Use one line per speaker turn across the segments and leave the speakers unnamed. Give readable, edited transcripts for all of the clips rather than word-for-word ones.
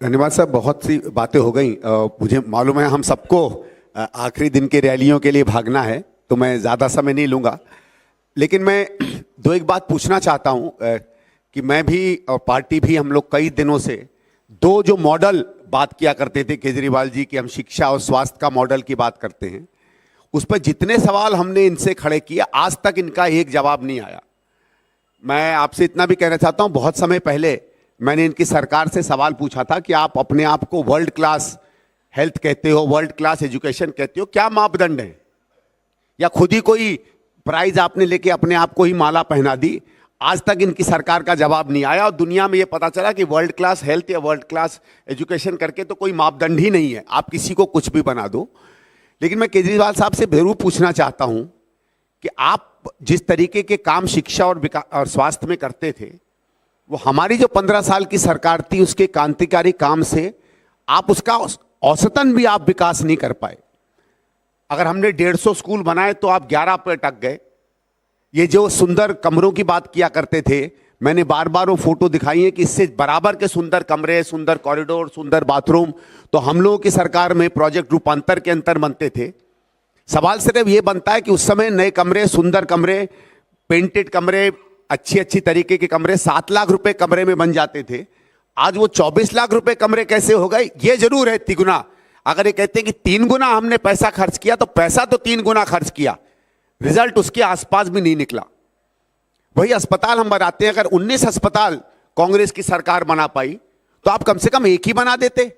धन्यवाद साहब। बहुत सी बातें हो गई। मुझे मालूम है हम सबको आखिरी दिन की रैलियों के लिए भागना है, तो मैं ज़्यादा समय नहीं लूँगा। लेकिन मैं दो एक बात पूछना चाहता हूँ कि मैं भी और पार्टी भी, हम लोग कई दिनों से दो जो मॉडल बात किया करते थे केजरीवाल जी की, हम शिक्षा और स्वास्थ्य का मॉडल की बात करते हैं, उस पर जितने सवाल हमने इनसे खड़े किए आज तक इनका एक जवाब नहीं आया। मैं आपसे इतना भी कहना चाहता हूँ, बहुत समय पहले मैंने इनकी सरकार से सवाल पूछा था कि आप अपने आप को वर्ल्ड क्लास हेल्थ कहते हो, वर्ल्ड क्लास एजुकेशन कहते हो, क्या मापदंड है? या खुद ही कोई प्राइज आपने लेके अपने आप को ही माला पहना दी? आज तक इनकी सरकार का जवाब नहीं आया और दुनिया में ये पता चला कि वर्ल्ड क्लास हेल्थ या वर्ल्ड क्लास एजुकेशन करके तो कोई मापदंड ही नहीं है, आप किसी को कुछ भी बना दो। लेकिन मैं केजरीवाल साहब से जरूर पूछना चाहता हूं कि आप जिस तरीके के काम शिक्षा और स्वास्थ्य में करते थे, वो हमारी जो 15 साल की सरकार थी उसके क्रांतिकारी काम से आप उसका औसतन भी आप विकास नहीं कर पाए। अगर हमने 150 स्कूल बनाए तो आप 11 पे अटक गए। ये जो सुंदर कमरों की बात किया करते थे, मैंने बार बार वो फोटो दिखाई है कि इससे बराबर के सुंदर कमरे, सुंदर कॉरिडोर, सुंदर बाथरूम तो हम लोगों की सरकार में प्रोजेक्ट रूपांतर के अंतर बनते थे। सवाल सिर्फ ये बनता है कि उस समय नए कमरे, सुंदर कमरे, पेंटेड कमरे, अच्छी तरीके के कमरे 7 लाख रुपए कमरे में बन जाते थे। आज वो 24 लाख रुपए कमरे कैसे हो गए? ये जरूर है तिगुना। अगर ये कहते हैं कि 3 गुना हमने पैसा खर्च किया, तो पैसा तो 3 गुना खर्च किया, रिजल्ट उसके आसपास भी नहीं निकला। वही अस्पताल हम बनाते हैं, अगर 19 अस्पताल कांग्रेस की सरकार बना पाई तो आप कम से कम एक ही बना देते।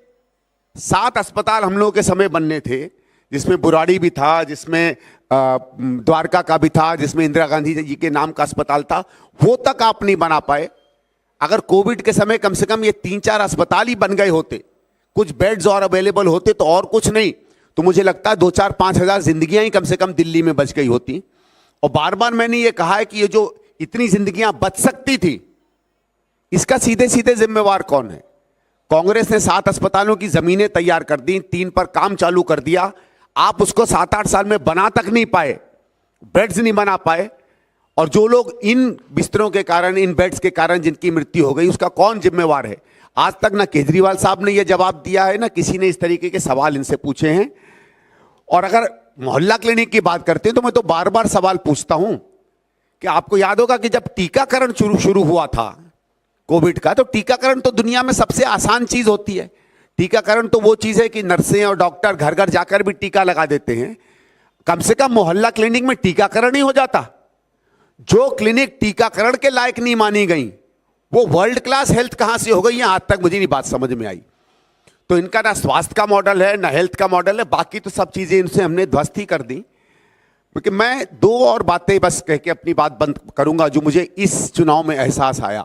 7 अस्पताल हम लोगों के समय बनने थे, जिसमें बुराड़ी भी था, जिसमें द्वारका का भी था, जिसमें इंदिरा गांधी जी के नाम का अस्पताल था, वो तक आप नहीं बना पाए। अगर कोविड के समय कम से कम ये 3-4 अस्पताल ही बन गए होते, कुछ बेड्स और अवेलेबल होते तो और कुछ नहीं तो मुझे लगता है 2-4-5 हजार जिंदगियां ही कम से कम दिल्ली में बच गई होती। और बार बार मैंने ये कहा है कि ये जो इतनी जिंदगियां बच सकती थी, इसका सीधे सीधे जिम्मेवार कौन है? कांग्रेस ने 7 अस्पतालों की जमीनें तैयार कर दी, 3 पर काम चालू कर दिया, आप उसको 7-8 साल में बना तक नहीं पाए, बेड्स नहीं बना पाए। और जो लोग इन बिस्तरों के कारण, इन बेड्स के कारण जिनकी मृत्यु हो गई, उसका कौन जिम्मेवार है? आज तक ना केजरीवाल साहब ने यह जवाब दिया है, ना किसी ने इस तरीके के सवाल इनसे पूछे हैं। और अगर मोहल्ला क्लिनिक की बात करते हैं तो मैं तो बार बार सवाल पूछता हूं कि आपको याद होगा कि जब टीकाकरण शुरू हुआ था कोविड का, तो टीकाकरण तो दुनिया में सबसे आसान चीज होती है। टीकाकरण तो वो चीज है कि नर्सें और डॉक्टर घर घर जाकर भी टीका लगा देते हैं। कम से कम मोहल्ला क्लिनिक में टीकाकरण ही हो जाता। जो क्लिनिक टीकाकरण के लायक नहीं मानी गई, वो वर्ल्ड क्लास हेल्थ कहां से हो गई है? आज तक मुझे नहीं बात समझ में आई। तो इनका ना स्वास्थ्य का मॉडल है, ना हेल्थ का मॉडल है, बाकी तो सब चीजें इनसे हमने ध्वस्त ही कर दी। क्योंकि मैं 2 और बातें बस कह के अपनी बात बंद करूंगा जो मुझे इस चुनाव में एहसास आया।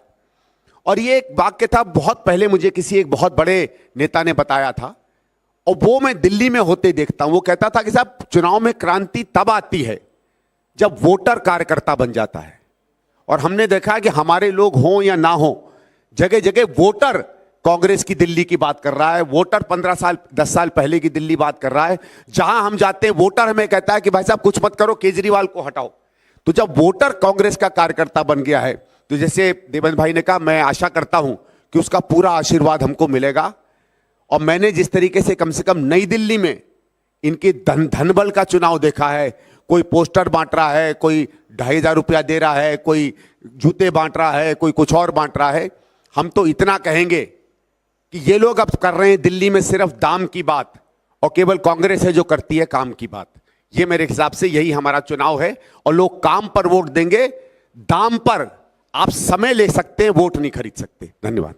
और ये एक वाक्य था, बहुत पहले मुझे किसी एक बहुत बड़े नेता ने बताया था, और वो मैं दिल्ली में होते देखता हूं। वो कहता था कि साहब, चुनाव में क्रांति तब आती है जब वोटर कार्यकर्ता बन जाता है। और हमने देखा कि हमारे लोग हों या ना हो, जगह जगह वोटर कांग्रेस की दिल्ली की बात कर रहा है, वोटर 15 साल 10 साल पहले की दिल्ली बात कर रहा है। जहां हम जाते हैं वोटर हमें कहता है कि भाई साहब कुछ मत करो, केजरीवाल को हटाओ। तो जब वोटर कांग्रेस का कार्यकर्ता बन गया है, तो जैसे देवेंद्र भाई ने कहा, मैं आशा करता हूं कि उसका पूरा आशीर्वाद हमको मिलेगा। और मैंने जिस तरीके से कम नई दिल्ली में इनके धनबल का चुनाव देखा है, कोई पोस्टर बांट रहा है, कोई 2,500 रुपया दे रहा है, कोई जूते बांट रहा है, कोई कुछ और बांट रहा है। हम तो इतना कहेंगे कि ये लोग अब कर रहे हैं दिल्ली में सिर्फ दाम की बात, और केवल कांग्रेस है जो करती है काम की बात। ये मेरे हिसाब से यही हमारा चुनाव है, और लोग काम पर वोट देंगे, दाम पर आप समय ले सकते हैं, वोट नहीं खरीद सकते। धन्यवाद।